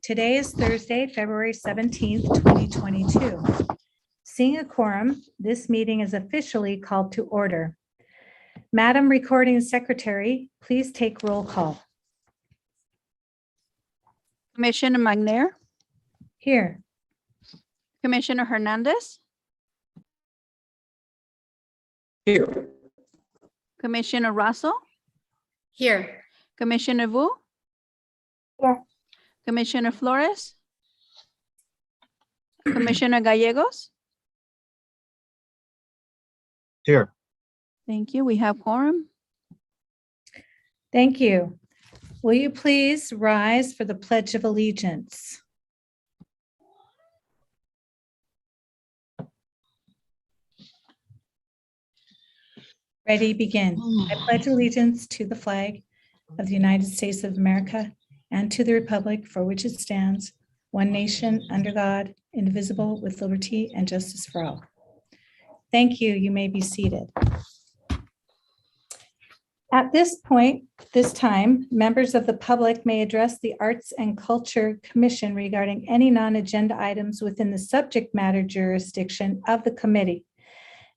Today is Thursday, February 17th, 2022. Seeing a quorum, this meeting is officially called to order. Madam Recording Secretary, please take roll call. Commissioner McNair, Here. Commissioner Hernandez, Here. Commissioner Russell, Here. Commissioner Vu, Here. Commissioner Flores, Commissioner Gallegos. Here. Thank you. We have quorum. Thank you. Will you please rise for the Pledge of Allegiance? Ready, begin. I pledge allegiance to the flag of the United States of America and to the republic for which it stands, one nation, under God, indivisible, with liberty and justice for all. Thank you. You may be seated. At this time, members of the public may address the Arts and Culture Commission regarding any non-agenda items within the subject matter jurisdiction of the committee.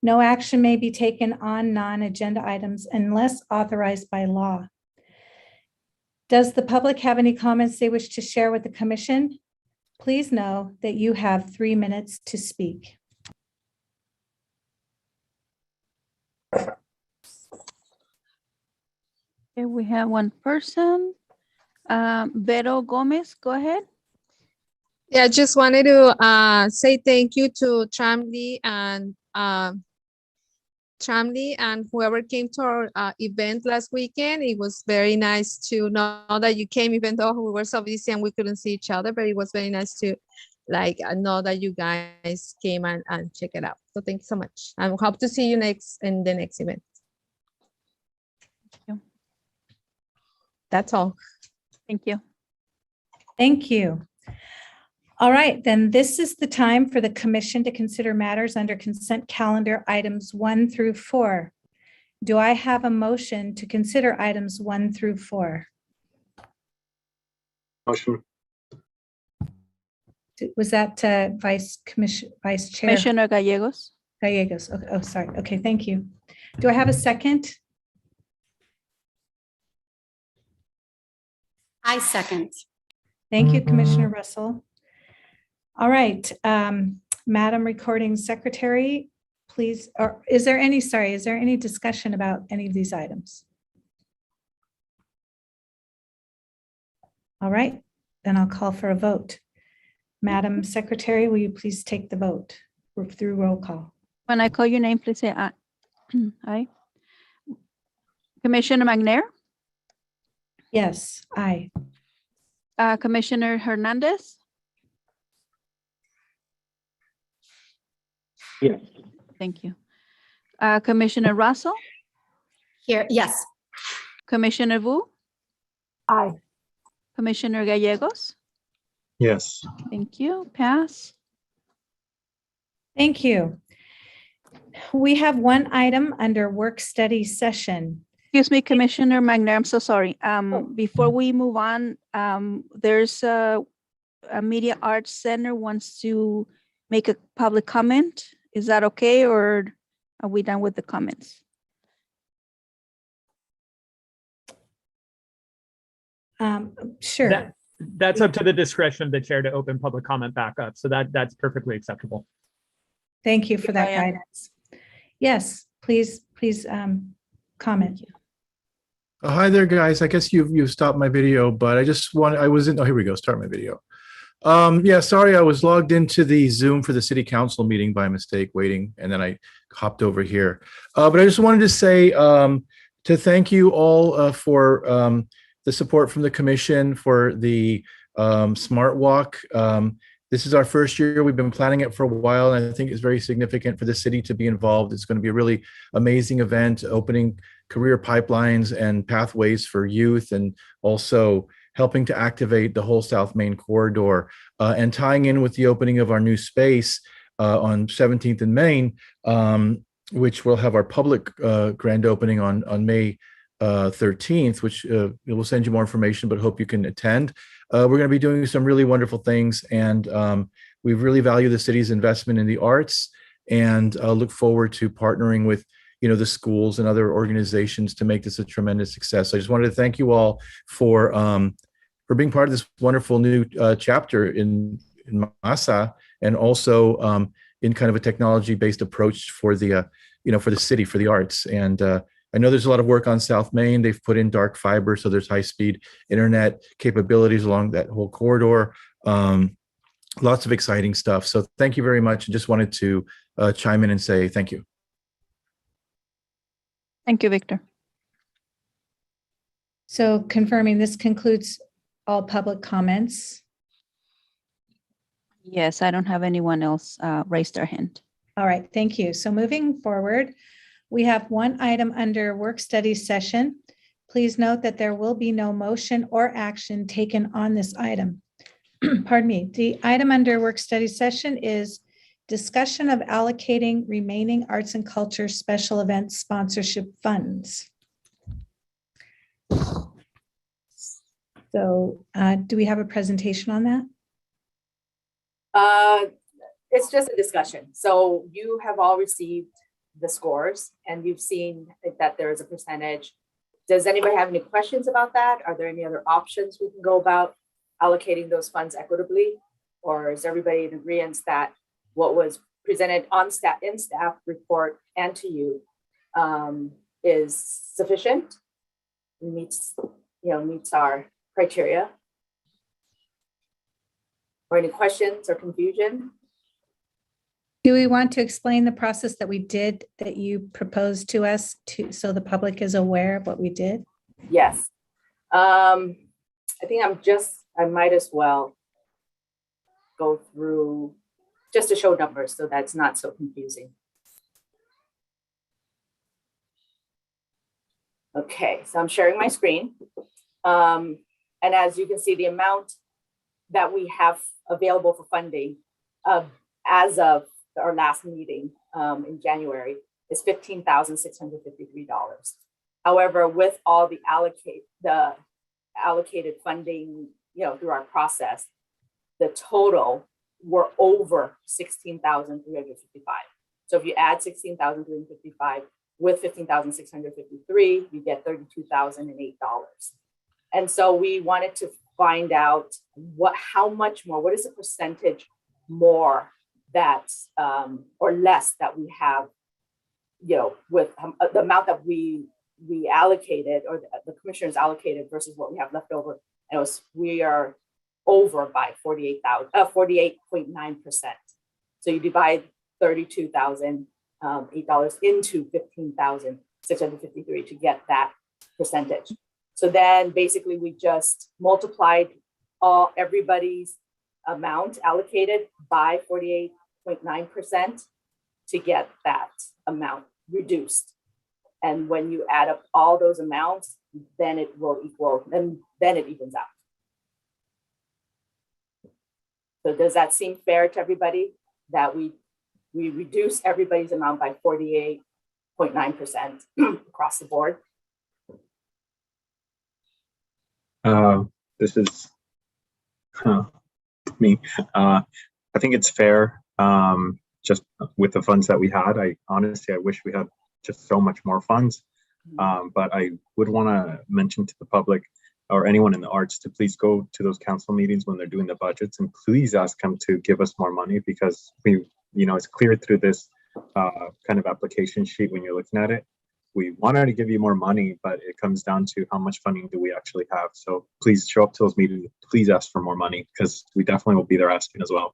No action may be taken on non-agenda items unless authorized by law. Does the public have any comments they wish to share with the commission? Please know that you have 3 minutes to speak. Okay, we have one person. Vero Gomez, go ahead. Yeah, I just wanted to say thank you to Tramley and whoever came to our event last weekend. It was very nice to know that you came, even though we were so busy and we couldn't see each other, but it was very nice to know that you guys came and check it out. So thank you so much. I hope to see you in the next event. Thank you. That's all. Thank you. Thank you. All right, then this is the time for the commission to consider matters under consent calendar items 1 through 4. Do I have a motion to consider items 1 through 4? Motion. Was that Vice Chair? Commissioner Gallegos. Gallegos. Okay. Oh, sorry. Okay, thank you. Do I have a second? I second. Thank you, Commissioner Russell. All right, Madam Recording Secretary, please, or is there any discussion about any of these items? All right, then I'll call for a vote. Madam Secretary, will you please take the vote through roll call? When I call your name, please say aye. Aye. Commissioner McNair, Yes, aye. Commissioner Hernandez. Yes. Thank you. Commissioner Russell, Here. Yes. Commissioner Vu, Aye. Commissioner Gallegos. Yes. Thank you. Pass. Thank you. We have one item under work study session. Excuse me, Commissioner McNair, I'm so sorry. Before we move on, there's a Media Arts Center wants to make a public comment. Is that okay, or are we done with the comments? Sure. That's up to the discretion of the chair to open public comment back up. So that's perfectly acceptable. Thank you for that Diane. guidance. Yes, please comment. Hi there, guys. I guess you've stopped my video, but oh, here we go. Start my video. Yeah, sorry, I was logged into the Zoom for the city council meeting by mistake waiting, and then I hopped over here. But I just wanted to say to thank you all for the support from the commission for the Smart Walk. This is our first year. We've been planning it for a while, and I think it's very significant for the city to be involved. It's going to be a really amazing event, opening career pipelines and pathways for youth, and also helping to activate the whole South Main corridor, and tying in with the opening of our new space on 17th and Main, which will have our public grand opening on May 13th, which we'll send you more information, but hope you can attend. we're going to be doing some really wonderful things, and we really value the city's investment in the arts, and look forward to partnering with the schools and other organizations to make this a tremendous success. I just wanted to thank you all for being part of this wonderful new chapter in MASA, and also in kind of a technology-based approach for the for the city, for the arts. And I know there's a lot of work on South Main. They've put in dark fiber, so there's high-speed internet capabilities along that whole corridor. Lots of exciting stuff. So thank you very much. I just wanted to chime in and say thank you. Thank you, Victor. So confirming this concludes all public comments. Yes, I don't have anyone else raised their hand. All right, thank you. So moving forward, we have one item under work study session. Please note that there will be no motion or action taken on this item. Pardon me. The item under work study session is discussion of allocating remaining arts and culture special event sponsorship funds. So do we have a presentation on that? It's just a discussion. So you have all received the scores and you've seen that there is a percentage. Does anybody have any questions about that? Are there any other options we can go about allocating those funds equitably? Or is everybody in agreement that what was presented on staff in staff report and to you is sufficient, meets our criteria? Or any questions or confusion? Do we want to explain the process that we did, that you proposed to us, so the public is aware of what we did? Yes. I think I might as well go through just to show numbers so that's not so confusing. Okay, so I'm sharing my screen. And as you can see, the amount that we have available for funding as of our last meeting in January is $15,653. However, with all the allocated funding, through our process, the total were over 16,355. So if you add 16,355 with 15,653, you get $32,008. And so we wanted to find out how much more, what is the percentage more that or less that we have, with the amount that we allocated, or the commissioners allocated versus what we have left over. And we are over by 48.9%. So you divide $32,008 into 15,653 to get that percentage. So then basically we just multiplied everybody's amount allocated by 48.9% to get that amount reduced. And when you add up all those amounts, then it will equal, then it evens out. So does that seem fair to everybody, that we reduce everybody's amount by 48.9% across the board? This is me. I think it's fair. Just with the funds that we had, I wish we had just so much more funds. But I would want to mention to the public or anyone in the arts to please go to those council meetings when they're doing the budgets, and please ask them to give us more money, because it's clear through this kind of application sheet when you're looking at it. We wanted to give you more money, but it comes down to how much funding do we actually have. So please show up to those meetings. Please ask for more money, because we definitely will be there asking as well.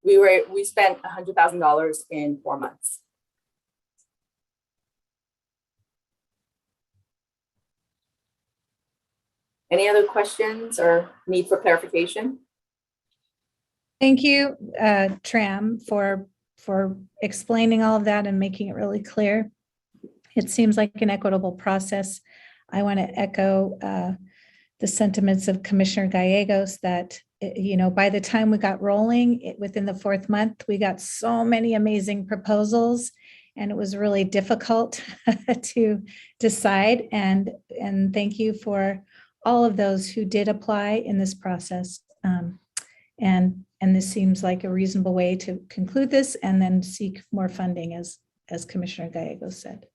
We spent $100,000 in 4 months. Any other questions or need for clarification? Thank you, Tram, for explaining all of that and making it really clear. It seems like an equitable process. I want to echo the sentiments of Commissioner Gallegos that, by the time we got rolling within the 4th month, we got so many amazing proposals, and it was really difficult to decide. And thank you for all of those who did apply in this process. And this seems like a reasonable way to conclude this and then seek more funding, as Commissioner Gallegos said.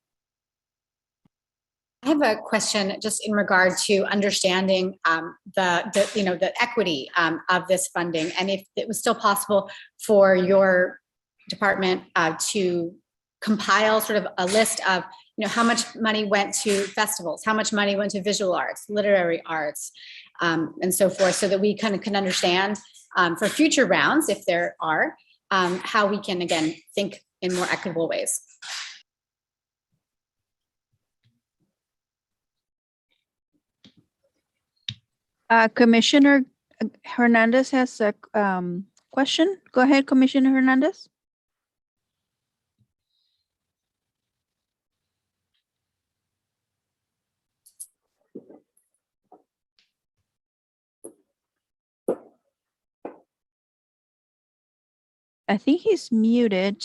I have a question just in regard to understanding the equity of this funding, and if it was still possible for your department to compile sort of a list of how much money went to festivals, how much money went to visual arts, literary arts, and so forth, so that we kind of can understand for future rounds, if there are, how we can again think in more equitable ways. Commissioner Hernandez has a question. Go ahead, Commissioner Hernandez. I think he's muted.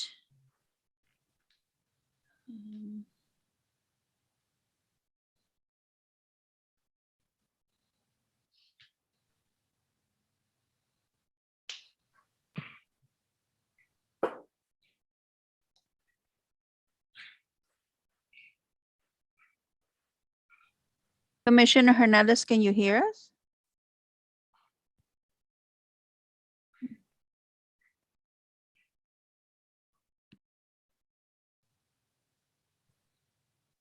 Commissioner Hernandez, can you hear us?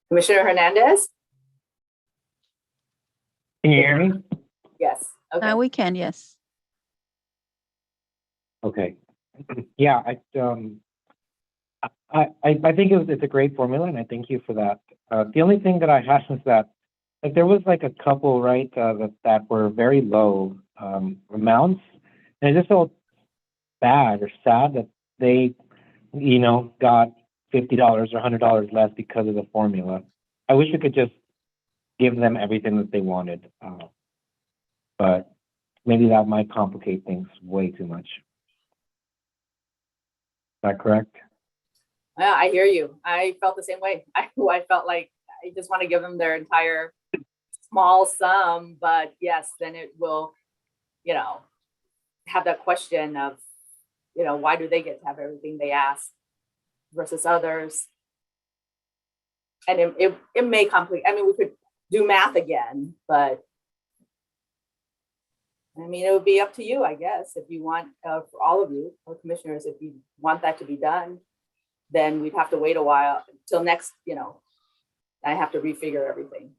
Commissioner Hernandez? Can you hear me? Yes. Okay. We can, yes. Okay. Yeah, I think it's a great formula, and I thank you for that. The only thing that I have is that if there was like a couple, right, that were very low amounts, and it just felt bad or sad that they, got $50 or $100 less because of the formula. I wish we could just give them everything that they wanted, but maybe that might complicate things way too much. Is that correct? Yeah, I hear you. I felt the same way. I felt like I just want to give them their entire small sum, but yes, then it will, have that question of, why do they get to have everything they ask versus others? And it may complicate. I mean, we could do math again, but I mean, it would be up to you, I guess, if you want, for all of you, or commissioners, if you want that to be done, then we'd have to wait a while till next, I have to refigure everything.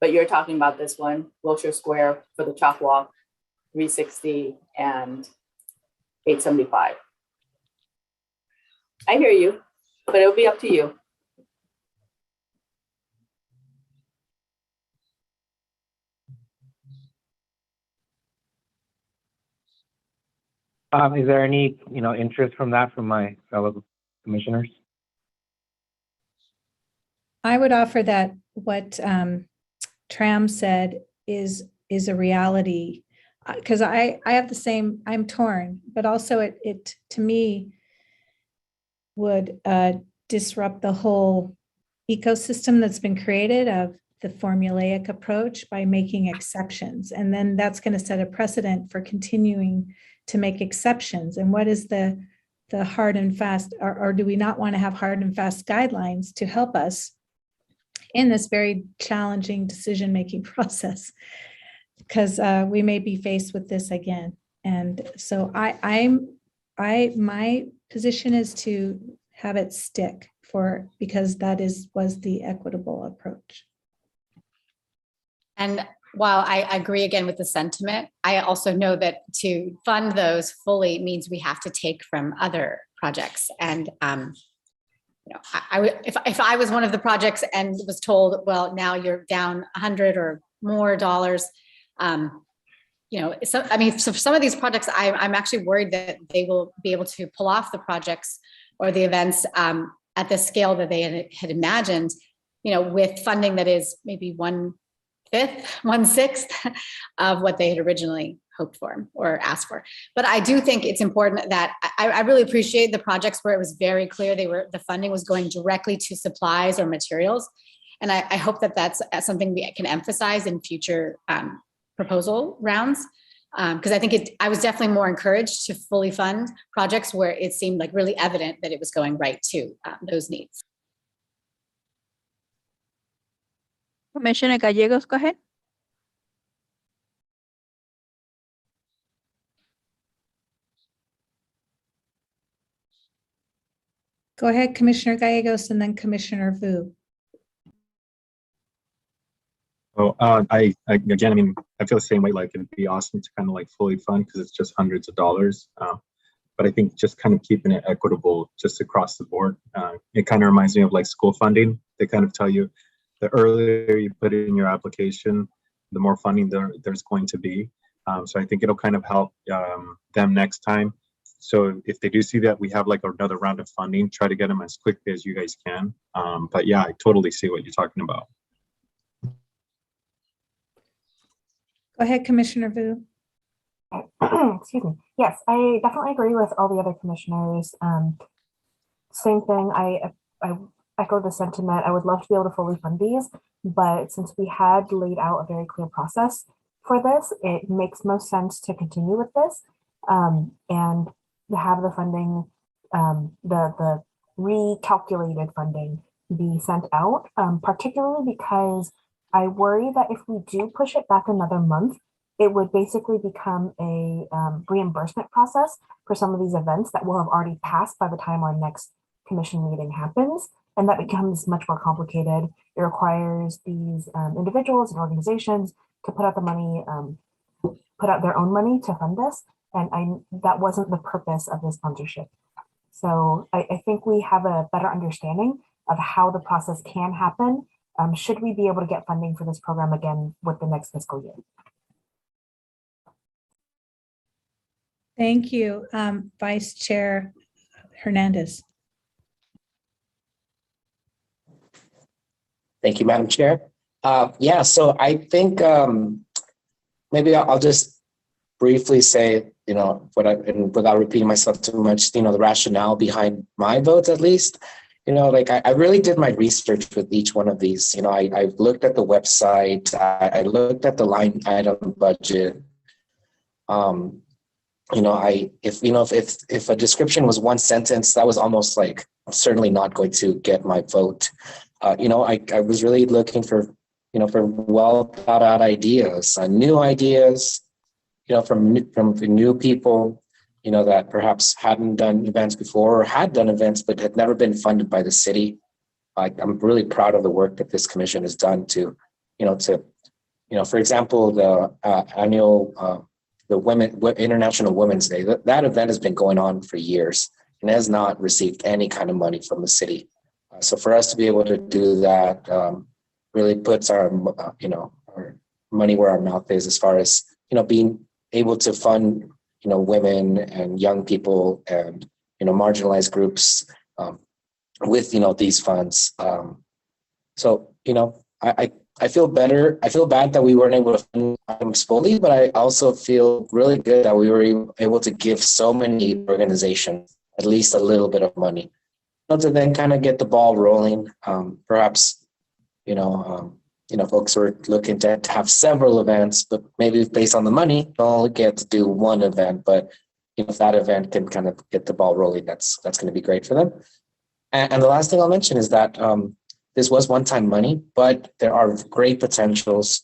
But you're talking about this one, Wilshire Square for the chalk walk, 360 and 875. I hear you, but it'll be up to you. Is there any, interest from that from my fellow commissioners? I would offer that what Tram said is a reality, because I have the same, I'm torn, but also it to me would disrupt the whole ecosystem that's been created of the formulaic approach by making exceptions. And then that's going to set a precedent for continuing to make exceptions. And what is the hard and fast, or do we not want to have hard and fast guidelines to help us in this very challenging decision-making process? Because we may be faced with this again. And so my position is to have it stick because that was the equitable approach. And while I agree again with the sentiment, I also know that to fund those fully means we have to take from other projects. And if I was one of the projects and was told, well, now you're down 100 or more dollars, so for some of these projects, I'm actually worried that they will be able to pull off the projects or the events at the scale that they had imagined, with funding that is maybe 1/5, 1/6 of what they had originally hoped for or asked for. But I do think it's important that I really appreciate the projects where it was very clear the funding was going directly to supplies or materials. And I hope that that's something we can emphasize in future proposal rounds. Because I think I was definitely more encouraged to fully fund projects where it seemed like really evident that it was going right to those needs. Commissioner Gallegos, go ahead. Go ahead, Commissioner Gallegos, and then Commissioner Vu. Oh, again, I mean, I feel the same way. Like, it'd be awesome to kind of like fully fund because it's just hundreds of dollars. But I think just kind of keeping it equitable just across the board. It kind of reminds me of like school funding. They kind of tell you the earlier you put in your application, the more funding there's going to be. So I think it'll kind of help them next time. So if they do see that we have like another round of funding, try to get them as quickly as you guys can. But yeah, I totally see what you're talking about. Go ahead, Commissioner Vu. Excuse me. Yes, I definitely agree with all the other commissioners. Same thing. I echo the sentiment. I would love to be able to fully fund these, but since we had laid out a very clear process for this, it makes most sense to continue with this and to have the funding, the recalculated funding be sent out, particularly because I worry that if we do push it back another month, it would basically become a reimbursement process for some of these events that will have already passed by the time our next commission meeting happens. And that becomes much more complicated. It requires these individuals and organizations to put out the money, put out their own money to fund this. And that wasn't the purpose of the sponsorship. So I think we have a better understanding of how the process can happen should we be able to get funding for this program again with the next fiscal year. Thank you, Vice Chair Hernandez. Thank you, Madam Chair. Yeah, so I think maybe I'll just briefly say, you know, and without repeating myself too much, you know, the rationale behind my votes, at least. You know, like I really did my research with each one of these. You know, I looked at the website, I looked at the line item budget. You know, if a description was one sentence, that was almost like certainly not going to get my vote. You know, I was really looking for, you know, for well thought out ideas, new ideas, you know, from new people, you know, that perhaps hadn't done events before or had done events but had never been funded by the city. I'm really proud of the work that this commission has done to, for example, the annual International Women's Day. That event has been going on for years and has not received any kind of money from the city. So for us to be able to do that really puts our, our money where our mouth is, as far as, you know, being able to fund, you know, women and young people and, you know, marginalized groups with, you know, these funds. So, you know, I feel better. I feel bad that we weren't able to fund items fully, but I also feel really good that we were able to give so many organizations at least a little bit of money, to then kind of get the ball rolling. Perhaps, folks were looking to have several events, but maybe based on the money, they'll only get to do one event. But if that event can kind of get the ball rolling, that's going to be great for them. And the last thing I'll mention is that this was one-time money, but there are great potentials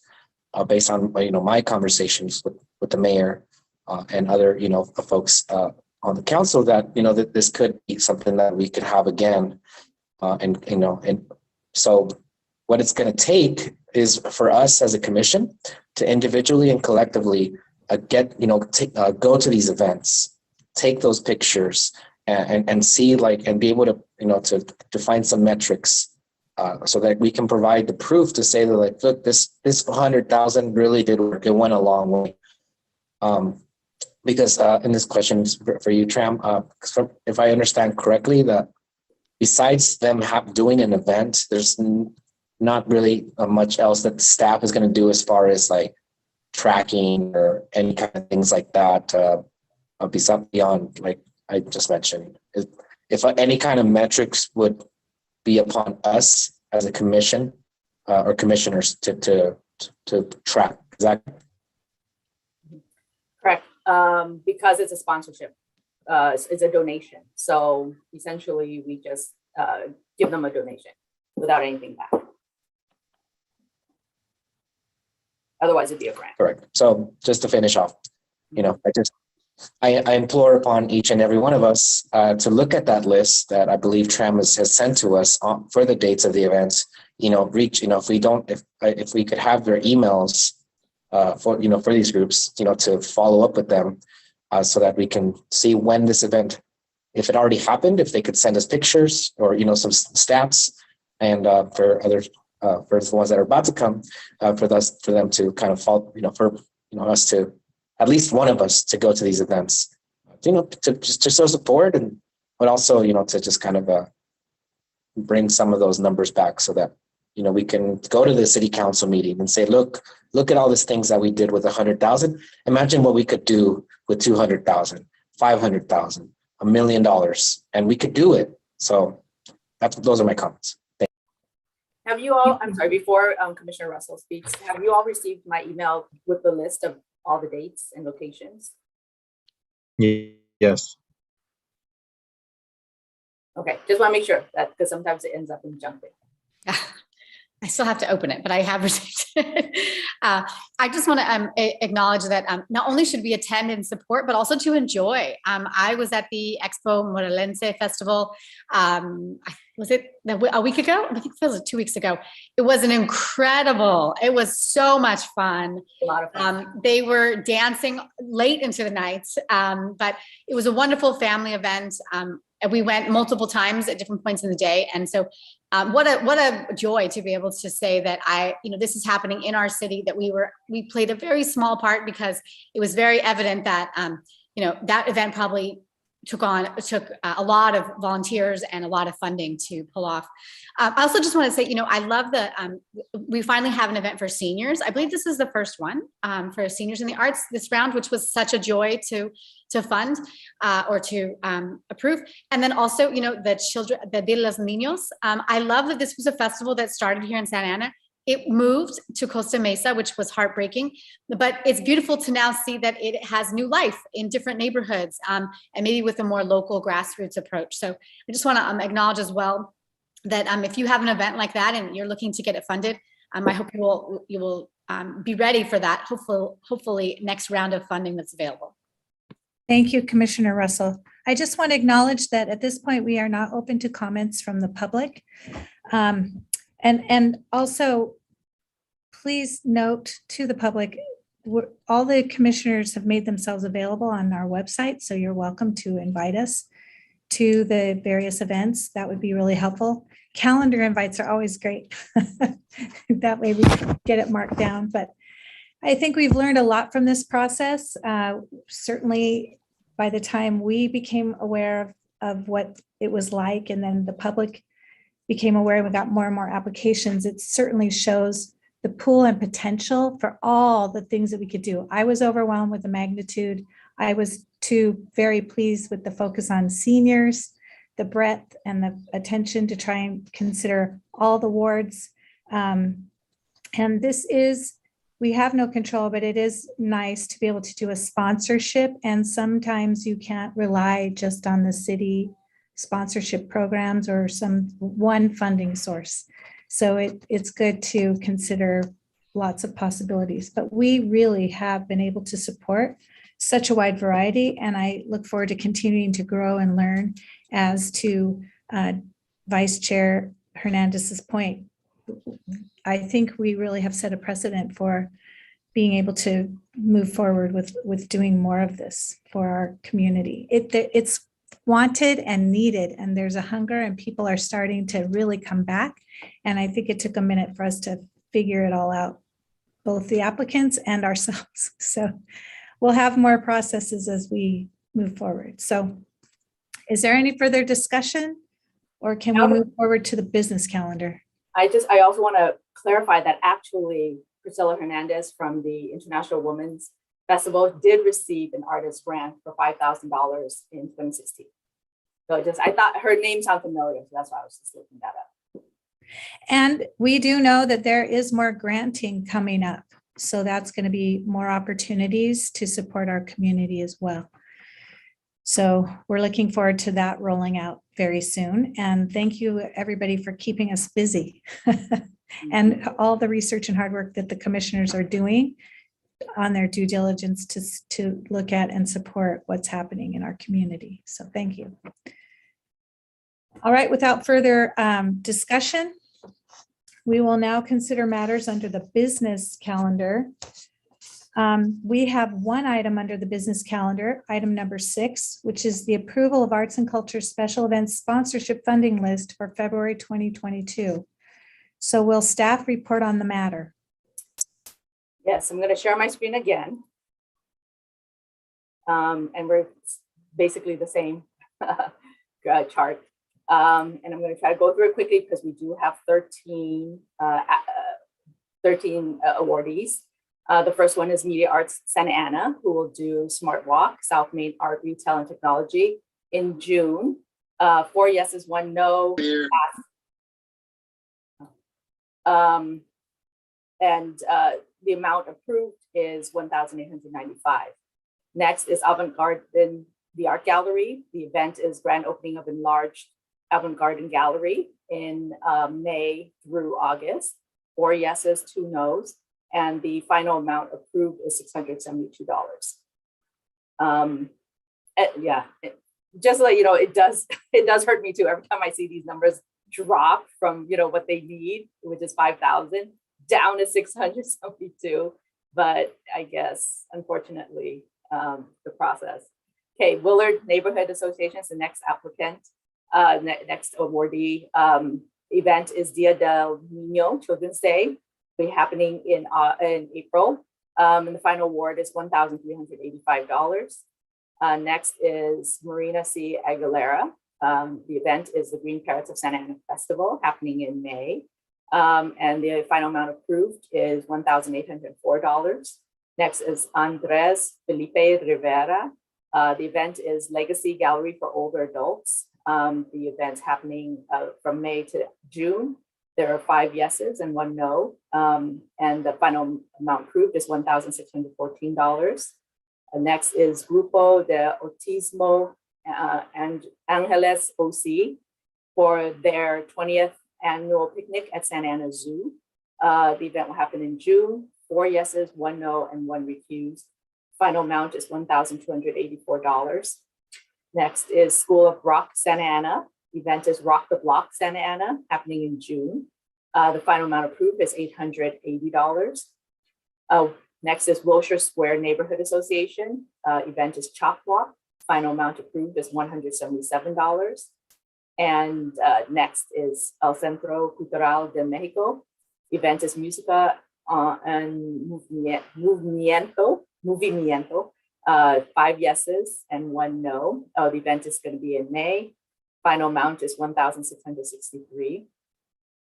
based on my conversations with the mayor and other folks on the council that that this could be something that we could have again, and so what it's going to take is for us as a commission to individually and collectively go to these events, take those pictures, and see and be able to to find some metrics so that we can provide the proof to say that look, this 100,000 really did work. It went a long way. Because in this question is for you, Tram, if I understand correctly, that besides them doing an event, there's not really much else that the staff is going to do as far as tracking or any kind of things like that, beyond like I just mentioned. If any kind of metrics would be upon us as a commission or commissioners to track. Exactly. Correct. Because it's a sponsorship, it's a donation. So essentially, we just give them a donation without anything back. Otherwise, it'd be a grant. Correct. So just to finish off, I implore upon each and every one of us to look at that list that I believe Tram has sent to us for the dates of the events. If we could have their emails for these groups, to follow up with them so that we can see when this event, if it already happened, if they could send us pictures or, some stats, and for others, for the ones that are about to come, for them to kind of follow, us to, at least one of us to go to these events, to show support, and but also, to just kind of bring some of those numbers back so that, we can go to the city council meeting and say, look at all these things that we did with 100,000. Imagine what we could do with 200,000, 500,000, $1 million, and we could do it. So those are my comments. Thank you. Have you all, I'm sorry, before Commissioner Russell speaks, have you all received my email with the list of all the dates and locations? Yes. Okay, just want to make sure that, because sometimes it ends up in junk mail. I still have to open it, but I have received it. I just want to acknowledge that not only should we attend and support, but also to enjoy. I was at the Expo Morelense Festival. Was it a week ago? I think it was 2 weeks ago. It was it was so much fun. A lot of fun. They were dancing late into the night, but it was a wonderful family event. And we went multiple times at different points in the day. And so what a joy to be able to say that this is happening in our city, that we played a very small part, because it was very evident that, that event probably took a lot of volunteers and a lot of funding to pull off. I also just want to say, I love we finally have an event for seniors. I believe this is the first one for seniors in the arts this round, which was such a joy to fund or to approve. And then also, the children, the Dia de los Niños. I love that this was a festival that started here in Santa Ana. It moved to Costa Mesa, which was heartbreaking, but it's beautiful to now see that it has new life in different neighborhoods, and maybe with a more local grassroots approach. So I just want to acknowledge as well that if you have an event like that and you're looking to get it funded, I hope you will be ready for that. Hopefully next round of funding that's available. Thank you, Commissioner Russell. I just want to acknowledge that at this point, we are not open to comments from the public. And also, please note to the public, all the commissioners have made themselves available on our website, so you're welcome to invite us to the various events. That would be really helpful. Calendar invites are always great. That way we can get it marked down. But I think we've learned a lot from this process. Certainly, by the time we became aware of what it was like, and then the public became aware, we got more and more applications, it certainly shows the pool and potential for all the things that we could do. I was overwhelmed with the magnitude. I was too very pleased with the focus on seniors, the breadth and the attention to try and consider all the wards. And we have no control, but it is nice to be able to do a sponsorship. And sometimes you can't rely just on the city sponsorship programs or one funding source. So it's good to consider lots of possibilities, but we really have been able to support such a wide variety. And I look forward to continuing to grow and learn. As to Vice Chair Hernandez's point, I think we really have set a precedent for being able to move forward with doing more of this for our community. It's wanted and needed, and there's a hunger, and people are starting to really come back. And I think it took a minute for us to figure it all out, both the applicants and ourselves. So we'll have more processes as we move forward. So is there any further discussion, or can we move forward to the business calendar? I also want to clarify that actually Priscilla Hernandez from the International Women's Festival did receive an artist grant for $5,000 in 2016. So I thought her name sounded familiar, so that's why I was just looking that up. And we do know that there is more granting coming up. So that's going to be more opportunities to support our community as well. So we're looking forward to that rolling out very soon. And thank you, everybody, for keeping us busy and all the research and hard work that the commissioners are doing on their due diligence to look at and support what's happening in our community. So thank you. All right, without further discussion, we will now consider matters under the business calendar. We have one item under the business calendar, item number 6, which is the approval of arts and culture special events sponsorship funding list for February 2022. So will staff report on the matter? Yes, I'm going to share my screen again. And we're basically the same chart. And I'm going to try to go through it quickly because we do have 13 awardees. The first one is Media Arts Santa Ana, who will do Smart Walk, South Main Art, Retail, and Technology in June. 4 yeses, 1 no. The amount approved is $1,895. Next is Avant-Garde in the Art Gallery. The event is grand opening of enlarged Avant-Garde Gallery in May through August. 4 yeses, 2 nos. And the final amount approved is $672. Just to let you know, it does hurt me too every time I see these numbers drop from what they need, which is 5,000 down to 672. But I guess unfortunately, the process. Okay, Willard Neighborhood Association is the next applicant, next awardee. Event is Dia del Niño, Children's Day. Be happening in April. And the final award is $1,385. Next is Marina C. Aguilera. The event is the Green Parrots of Santa Ana Festival happening in May. And the final amount approved is $1,804. Next is Andres Felipe Rivera. The event is Legacy Gallery for Older Adults. The event's happening from May to June. There are 5 yeses and 1 no. And the final amount approved is $1,614. Next is Grupo de Autismo and Angeles OC for their 20th annual picnic at Santa Ana Zoo. The event will happen in June. 4 yeses, 1 no, and 1 recused. Final amount is $1,284. Next is School of Rock Santa Ana. Event is Rock the Block Santa Ana, happening in June. The final amount approved is $880. Next is Wilshire Square Neighborhood Association. Event is Chalk Walk. Final amount approved is $177. And next is El Centro Cultural de Mexico. Event is Música and Movimiento. 5 yeses and 1 no. The event is going to be in May. Final amount is $1,663.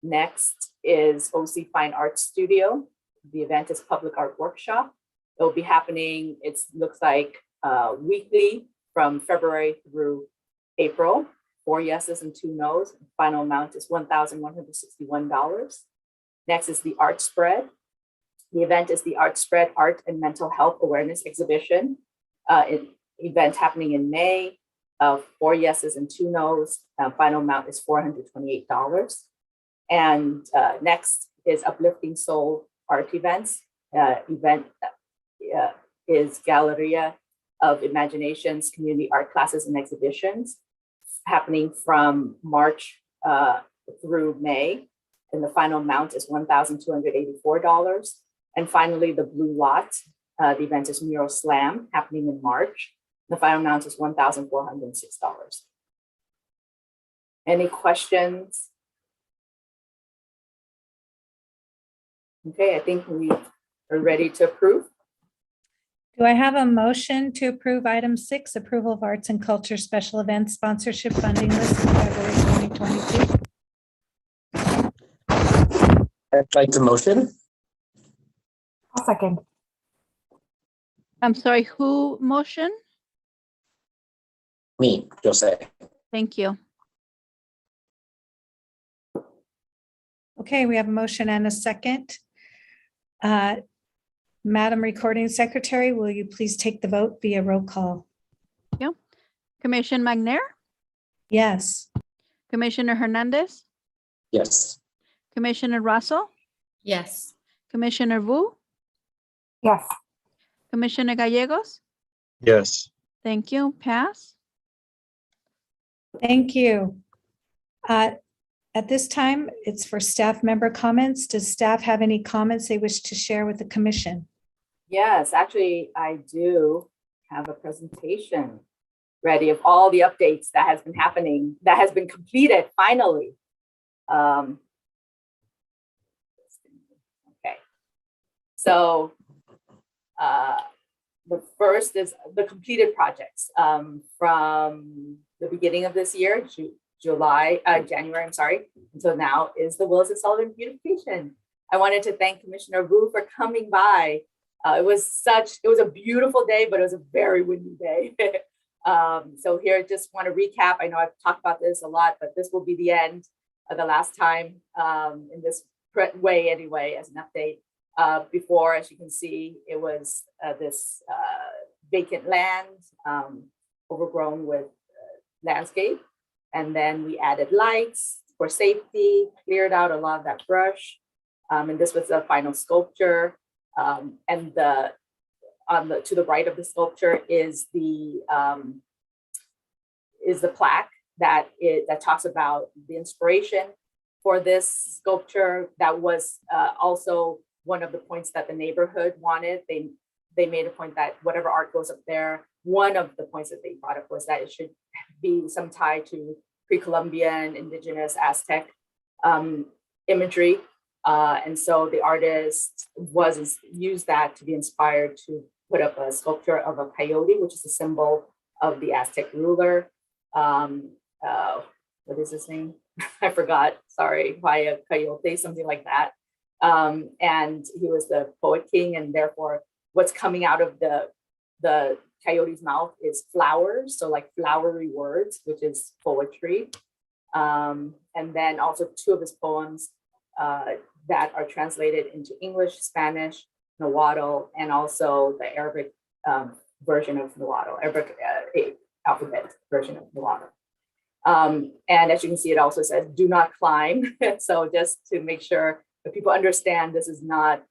Next is OC Fine Arts Studio. The event is Public Art Workshop. It will be happening, it looks like weekly from February through April. 4 yeses and 2 nos. Final amount is $1,161. Next is the Art Spread. The event is the Art Spread Art and Mental Health Awareness Exhibition. Event happening in May. 4 yeses and 2 nos. Final amount is $428. And next is Uplifting Soul Art Events. Event is Galleria of Imaginations Community Art Classes and Exhibitions happening from March through May. And the final amount is $1,284. And finally, the Blue Lot. The event is Mural Slam happening in March. The final amount is $1,406. Any questions? Okay, I think we are ready to approve. Do I have a motion to approve item 6, approval of arts and culture special events sponsorship funding list for February 2022? I'd like to motion. second. I'm sorry, who motion? Me, Jose. Thank you. Okay, we have a motion and a second. Madam Recording Secretary, will you please take the vote via roll call? Commissioner McNair, Yes. Commissioner Hernandez, Yes. Commissioner Russell, Yes. Commissioner Wu, Yes. Commissioner Gallegos. Yes. Thank you. Pass. Thank you. At this time, it's for staff member comments. Does staff have any comments they wish to share with the commission? Yes, actually, I do have a presentation ready of all the updates that has been happening, that has been completed finally. Okay. So the first is the completed projects from the beginning of this year, January, I'm sorry, until now is the Willits and Sullivan Beautification. I wanted to thank Commissioner Wu for coming by. It was a beautiful day, but it was a very windy day. So here, just want to recap. I know I've talked about this a lot, but this will be the end of the last time in this way anyway, as an update. Before, as you can see, it was this vacant land, overgrown with landscape. And then we added lights for safety, cleared out a lot of that brush. And this was the final sculpture. And to the right of the sculpture is the plaque that talks about the inspiration for this sculpture. That was also one of the points that the neighborhood wanted. They made a point that whatever art goes up there, one of the points that they brought up was that it should be some tie to pre-Columbian, indigenous, Aztec imagery. And so the artist used that to be inspired to put up a sculpture of a coyote, which is a symbol of the Aztec ruler. What is his name? I forgot, sorry, Vaya Coyote, something like that. And he was the poet king, and therefore what's coming out of the coyote's mouth is flowers, so like flowery words, which is poetry. And then also two of his poems that are translated into English, Spanish, Nahuatl, and also the Arabic version of Nahuatl, Arabic alphabet version of Nahuatl. And as you can see, it also says, do not climb. So just to make sure that people understand this is not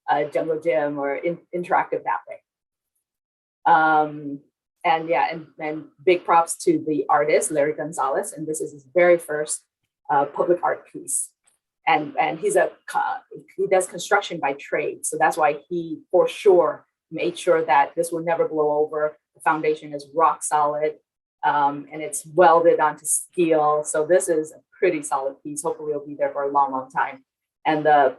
a jungle gym or interactive that way. And yeah, and big props to the artist, Larry Gonzalez. And this is his very first public art piece. And he does construction by trade. So that's why he, for sure, made sure that this will never blow over. The foundation is rock solid, and it's welded onto steel. So this is a pretty solid piece. Hopefully it'll be there for a long, long time. And the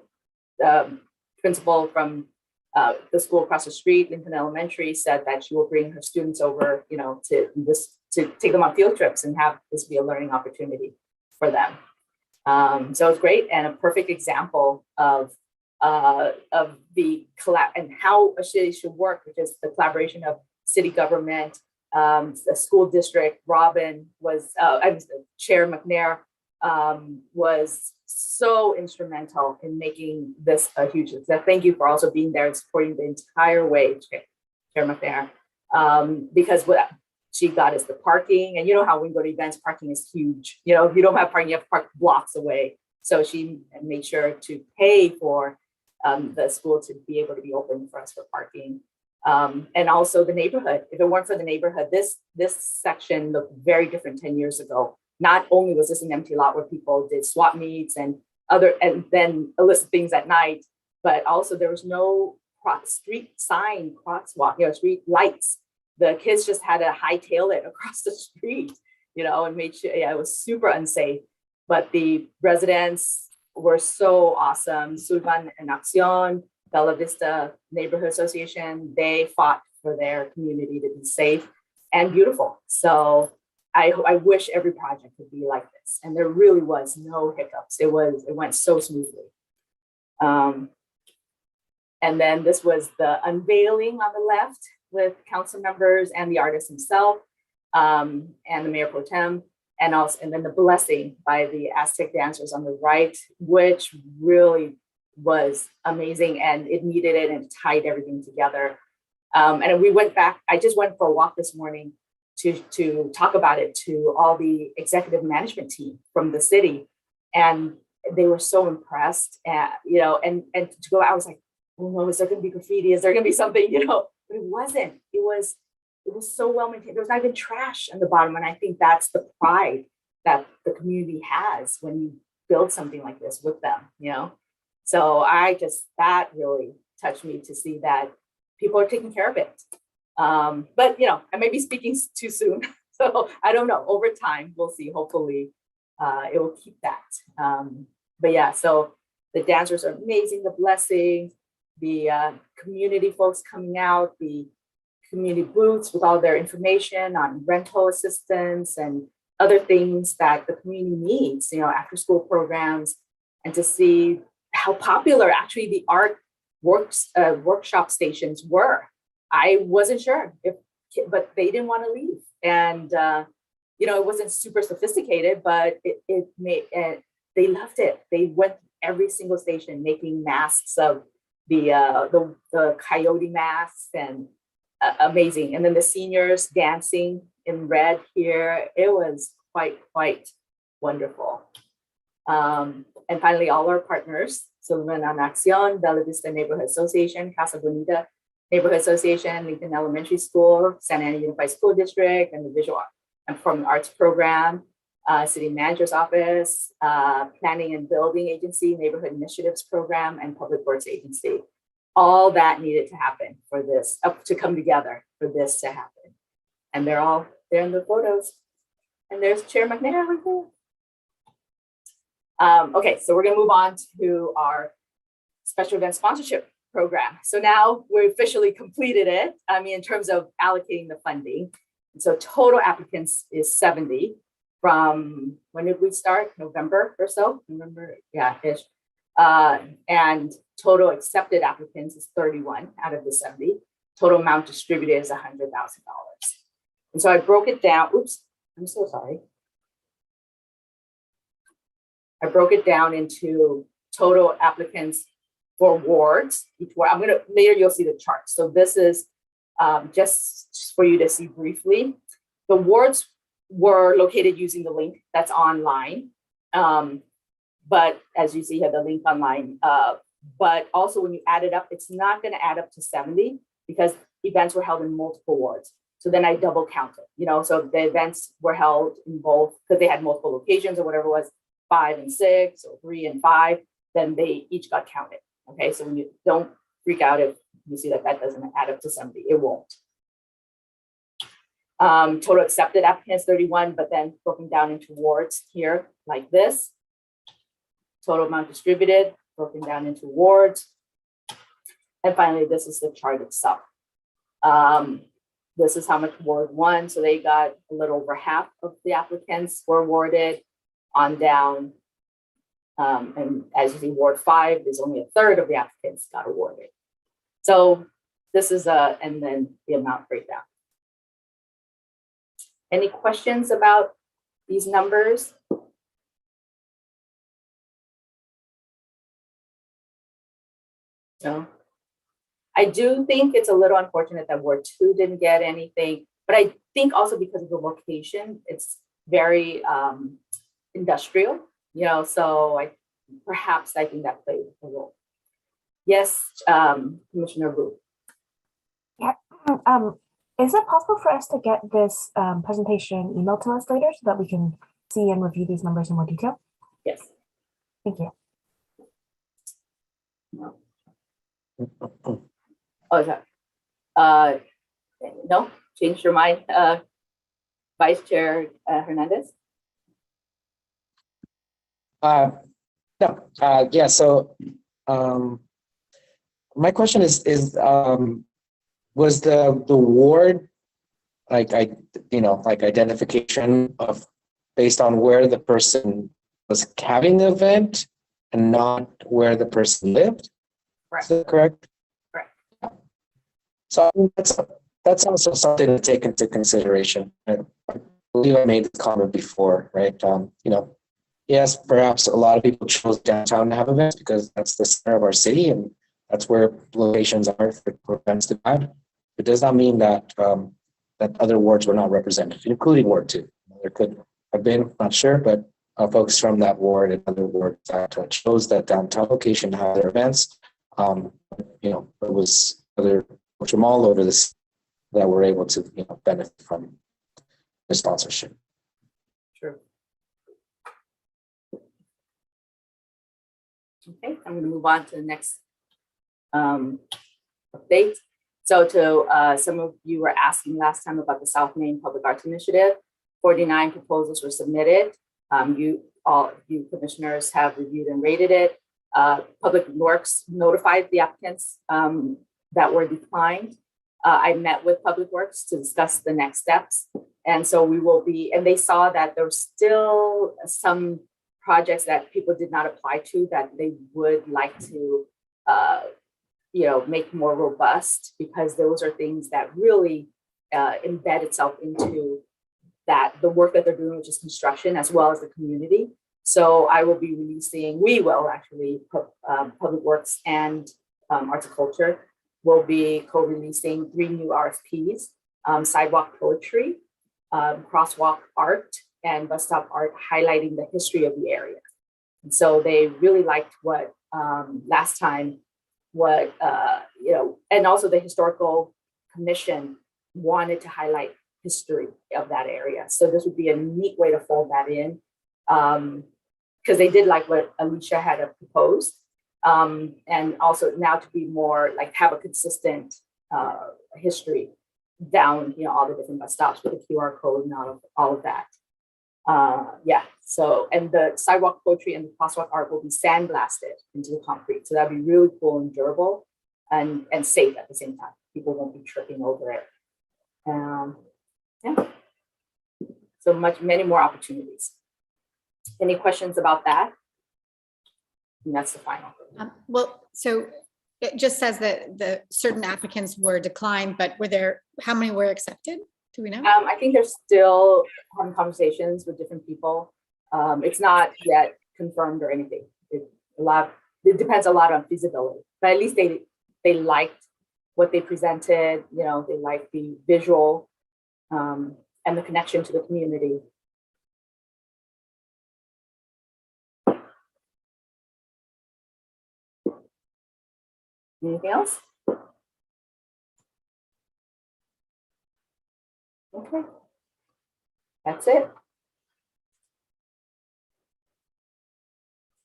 principal from the school across the street, Lincoln Elementary, said that she will bring her students over, to take them on field trips and have this be a learning opportunity for them. So it's great and a perfect example of the collab and how a city should work, which is the collaboration of city government, the school district. Robin was, Chair McNair was so instrumental in making this a huge success. Thank you for also being there and supporting the entire way, Chair McNair, because what she got is the parking. And you know how when we go to events, parking is huge. If you don't have parking, you have to park blocks away. So she made sure to pay for the school to be able to be open for us for parking. And also the neighborhood. If it weren't for the neighborhood, this section looked very different 10 years ago. Not only was this an empty lot where people did swap meets and then illicit things at night, but also there was no street sign, crosswalk, street lights. The kids just had to hightail it across the street, and made sure, it was super unsafe. But the residents were so awesome. Sullivan and Acción, Bella Vista Neighborhood Association, they fought for their community to be safe and beautiful. So I wish every project could be like this. And there really was no hiccups. It went so smoothly. And And then this was the unveiling on the left with council members and the artist himself, and the mayor pro tem, and then the blessing by the Aztec dancers on the right, which really was amazing, and it needed it and tied everything together. And we went back, I just went for a walk this morning to talk about it to all the executive management team from the city. And they were so impressed, and to go out, I was like, oh no, is there gonna be graffiti? Is there gonna be something, but it wasn't. It was so well maintained. There was not even trash on the bottom. And I think that's the pride that the community has when you build something like this with them, So that really touched me to see that people are taking care of it. But I may be speaking too soon. So I don't know. Over time, we'll see. Hopefully it will keep that. But yeah, so the dancers are amazing, the blessing, the community folks coming out, the community booths with all their information on rental assistance and other things that the community needs, after school programs, and to see how popular actually the art workshop stations were. I wasn't sure but they didn't want to leave. And, it wasn't super sophisticated, but it made, they loved it. They went every single station making masks of the coyote masks, and amazing. And then the seniors dancing in red here. It was quite wonderful. And finally, all our partners, Sullivan on Acción, Bella Vista Neighborhood Association, Casa Bonita Neighborhood Association, Lincoln Elementary School, Santa Ana Unified School District, and the Visual and Performing Arts Program, City Manager's Office, Planning and Building Agency, Neighborhood Initiatives Program, and Public Works Agency. All that needed to happen for this, to come together for this to happen. And they're all there in the photos. And there's Chair McNair right there. Okay, so we're gonna move on to our special event sponsorship program. So now we officially completed it. In terms of allocating the funding. And so total applicants is 70 from, when did we start? November or so? November, yeah, ish. And total accepted applicants is 31 out of the 70. Total amount distributed is $100,000. And so I broke it down. Oops, I'm so sorry. I broke it down into total applicants for wards. Each ward, later you'll see the chart. So this is just for you to see briefly. The wards were located using the link that's online. But as you see here, the link online, but also when you add it up, it's not going to add up to 70 because events were held in multiple wards. So then I double counted, so the events were held in both, because they had multiple locations or whatever it was, 5 and 6 or 3 and 5, then they each got counted. Okay, so when you don't freak out if you see that doesn't add up to 70, it won't. Total accepted applicants 31, but then broken down into wards here like this. Total amount distributed, broken down into wards. And finally, this is the chart itself. This is how much Ward 1, so they got a little over half of the applicants were awarded on down. And as you see, Ward 5, there's only a third of the applicants got awarded. So this is and then the amount breakdown. Any questions about these numbers? No. I do think it's a little unfortunate that Ward 2 didn't get anything, but I think also because of the location, it's very industrial, so perhaps I think that played a role. Yes, Commissioner Wu. Yeah. Is it possible for us to get this presentation emailed to us later so that we can see and review these numbers in more detail? Yes. Thank you. No. Oh, sorry. No, change your mind, Vice Chair Hernandez. No. Yeah. So, my question is was the ward like identification of based on where the person was having the event and not where the person lived? Correct. Is that correct? So I mean, that's also something to take into consideration. I believe I made the comment before, right? You know, yes, perhaps a lot of people chose downtown to have events because that's the center of our city and that's where locations are for events to happen. It does not mean that that other wards were not represented, including Ward 2. There could have been, not sure, but folks from that ward and other wards that chose that downtown location to have their events. You know, it was other from all over this that were able to, you know, benefit from the sponsorship. Sure. Okay, I'm going to move on to the next update. So to some of you were asking last time about the South Main Public Arts Initiative. 49 proposals were submitted. You commissioners have reviewed and rated it. Public Works notified the applicants that were declined. I met with Public Works to discuss the next steps. And so we will be, and they saw that there were still some projects that people did not apply to that they would like to, you know, make more robust, because those are things that really embed itself into that the work that they're doing, which is construction, as well as the community. So I will be releasing, we will actually, Public Works and Arts and Culture will be co-releasing 3 new RFPs, sidewalk poetry, crosswalk art, and bus stop art, highlighting the history of the area. And so they really liked what last time, what, you know, and also the Historical Commission wanted to highlight history of that area. So this would be a neat way to fold that in, because they did like what Alicia had proposed. And also now to be more like have a consistent history down, you know, all the different bus stops with the QR code and all of that. Yeah, so, and the sidewalk poetry and the crosswalk art will be sandblasted into the concrete. So that'd be really cool and durable and safe at the same time. People won't be tripping over it. Yeah, so many more opportunities. Any questions about that? And that's the final. Well, so it just says that the certain applicants were declined, but how many were accepted? Do we know? I think they're still having conversations with different people. It's not yet confirmed or anything. It depends a lot on feasibility, but at least they liked what they presented. You know, they liked the visual and the connection to the community. Anything else? Okay, that's it.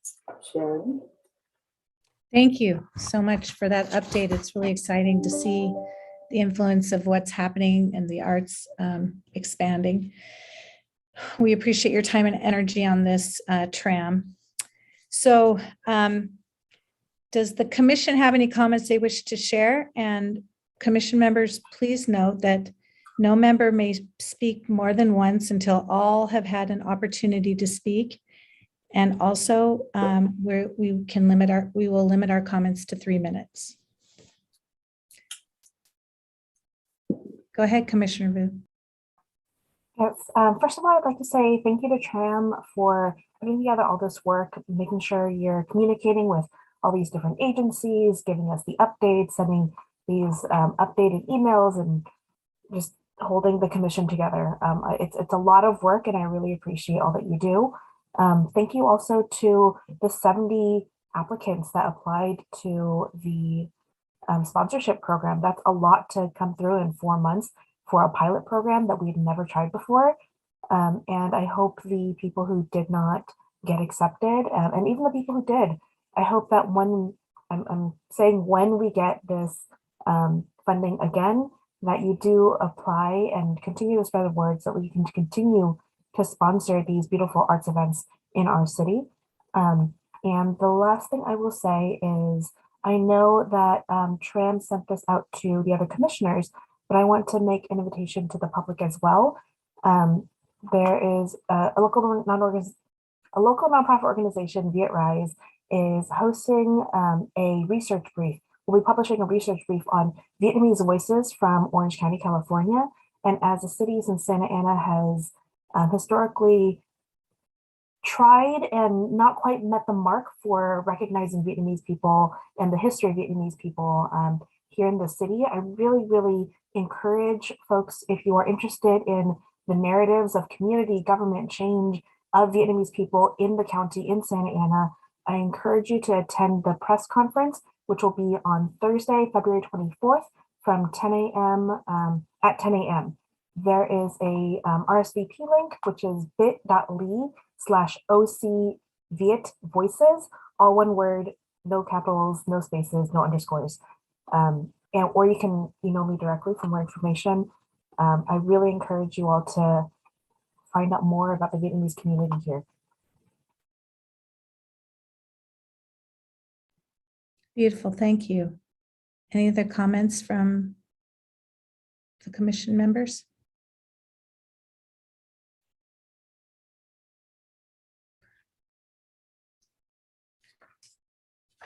Stop sharing. Thank you so much for that update. It's really exciting to see the influence of what's happening in the arts expanding. We appreciate your time and energy on this, Tram. So does the commission have any comments they wish to share? And commission members, please note that no member may speak more than once until all have had an opportunity to speak. And also, we will limit our comments to 3 minutes. Go ahead, Commissioner Vu. Yes, first of all, I'd like to say thank you to Tram for putting together all this work, making sure you're communicating with all these different agencies, giving us the updates, sending these updated emails, and just holding the commission together. It's a lot of work, and I really appreciate all that you do. Thank you also to the 70 applicants that applied to the sponsorship program. That's a lot to come through in 4 months for a pilot program that we'd never tried before. And I hope the people who did not get accepted, and even the people who did, I hope that when we get this funding again, that you do apply and continue to spread the word so that we can continue to sponsor these beautiful arts events in our city. And the last thing I will say is, I know that Tram sent this out to the other commissioners, but I want to make an invitation to the public as well. There is a local nonprofit organization, Willits, is hosting a research brief will be publishing a research brief on Vietnamese voices from Orange County, California. And as a city, since Santa Ana has historically tried and not quite met the mark for recognizing Vietnamese people and the history of Vietnamese people here in the city, I really, really encourage folks, if you are interested in the narratives of community government change of Vietnamese people in the county in Santa Ana, I encourage you to attend the press conference, which will be on Thursday, February 24th from 10 a.m. At 10 a.m. There is a RSVP link, which is bit.ly/OC Viet Voices, all one word, no capitals, no spaces, no underscores. Or you can email me directly for more information. I really encourage you all to find out more about the Vietnamese community here. Beautiful, thank you. Any other comments from the commission members?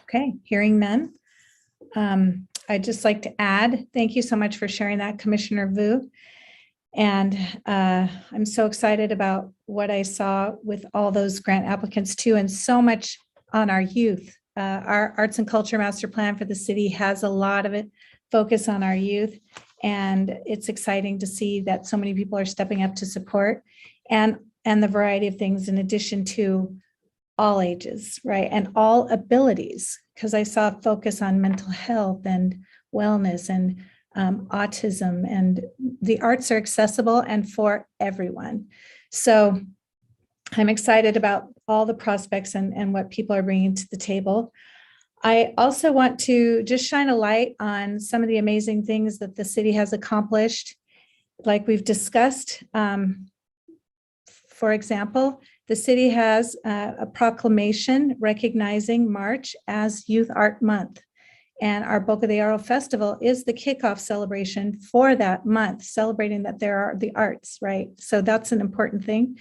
Okay, hearing none. I'd just like to add, thank you so much for sharing that, Commissioner Vu. And I'm so excited about what I saw with all those grant applicants too, and so much on our youth. Our Arts and Culture Master Plan for the city has a lot of it focus on our youth. And it's exciting to see that so many people are stepping up to support and the variety of things in addition to all ages, right? And all abilities, because I saw a focus on mental health and wellness and autism, and the arts are accessible and for everyone. So I'm excited about all the prospects and what people are bringing to the table. I also want to just shine a light on some of the amazing things that the city has accomplished, like we've discussed. For example, the city has a proclamation recognizing March as Youth Art Month. And our Boca de Oro Festival is the kickoff celebration for that month, celebrating that there are the arts, right? So that's an important thing.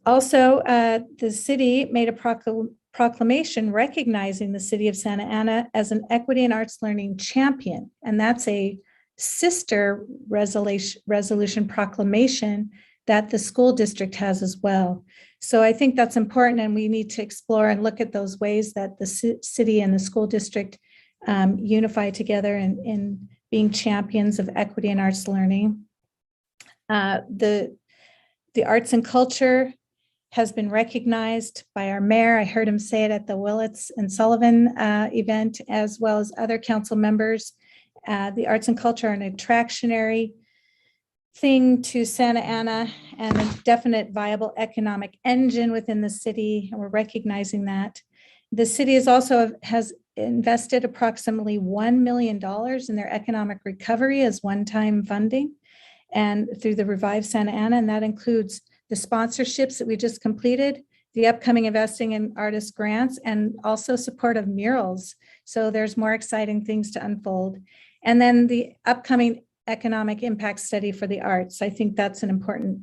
Also, the city made a proclamation recognizing the city of Santa Ana as an equity and arts learning champion. And that's a sister resolution proclamation that the school district has as well. So I think that's important, and we need to explore and look at those ways that the city and the school district unify together in being champions of equity and arts learning. The arts and culture has been recognized by our mayor. I heard him say it at the Willits and Sullivan event, as well as other council members. The arts and culture are an attractionary thing to Santa Ana and a definite viable economic engine within the city, and we're recognizing that. The city has invested approximately $1 million in their economic recovery as one-time funding and through the Revive Santa Ana, and that includes the sponsorships that we just completed, the upcoming investing in artist grants, and also support of murals. So there's more exciting things to unfold. And then the upcoming economic impact study for the arts. I think that's an important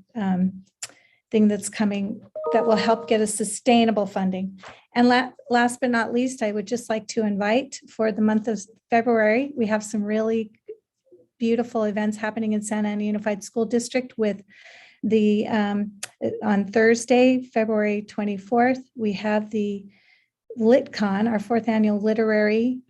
thing that's coming that will help get us sustainable funding. And last but not least, I would just like to invite for the month of February, we have some really beautiful events happening in Santa Ana Unified School District with the, on Thursday, February 24th, we have the LitCon, our 4th annual literary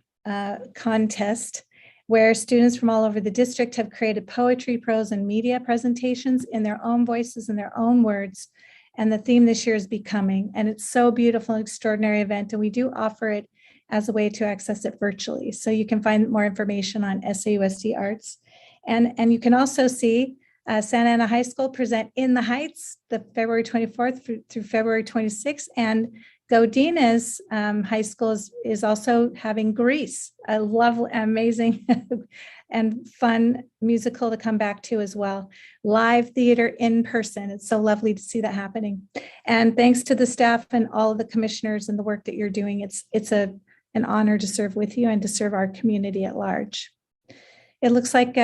contest, where students from all over the district have created poetry, prose, and media presentations in their own voices and their own words. And the theme this year is becoming, and it's so beautiful, extraordinary event. And we do offer it as a way to access it virtually. So you can find more information on SAUSD Arts. And you can also see Santa Ana High School present In the Heights, the February 24th through February 26th. And Godinez High School is also having Grease, a lovely, amazing and fun musical to come back to as well. Live theater in person. It's so lovely to see that happening. And thanks to the staff and all of the commissioners and the work that you're doing. It's an honor to serve with you and to serve our community at large. It looks like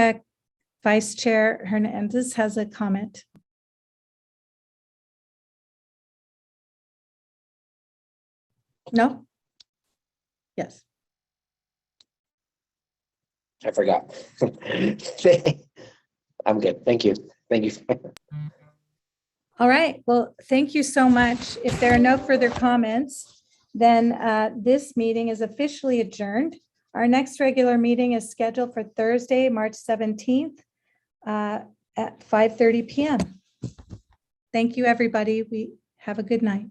Vice Chair Hernandez has a comment. No? Yes. I forgot. I'm good. Thank you. Thank you. All right, well, thank you so much. If there are no further comments, then this meeting is officially adjourned. Our next regular meeting is scheduled for Thursday, March 17th at 5:30 p.m. Thank you, everybody. We have a good night.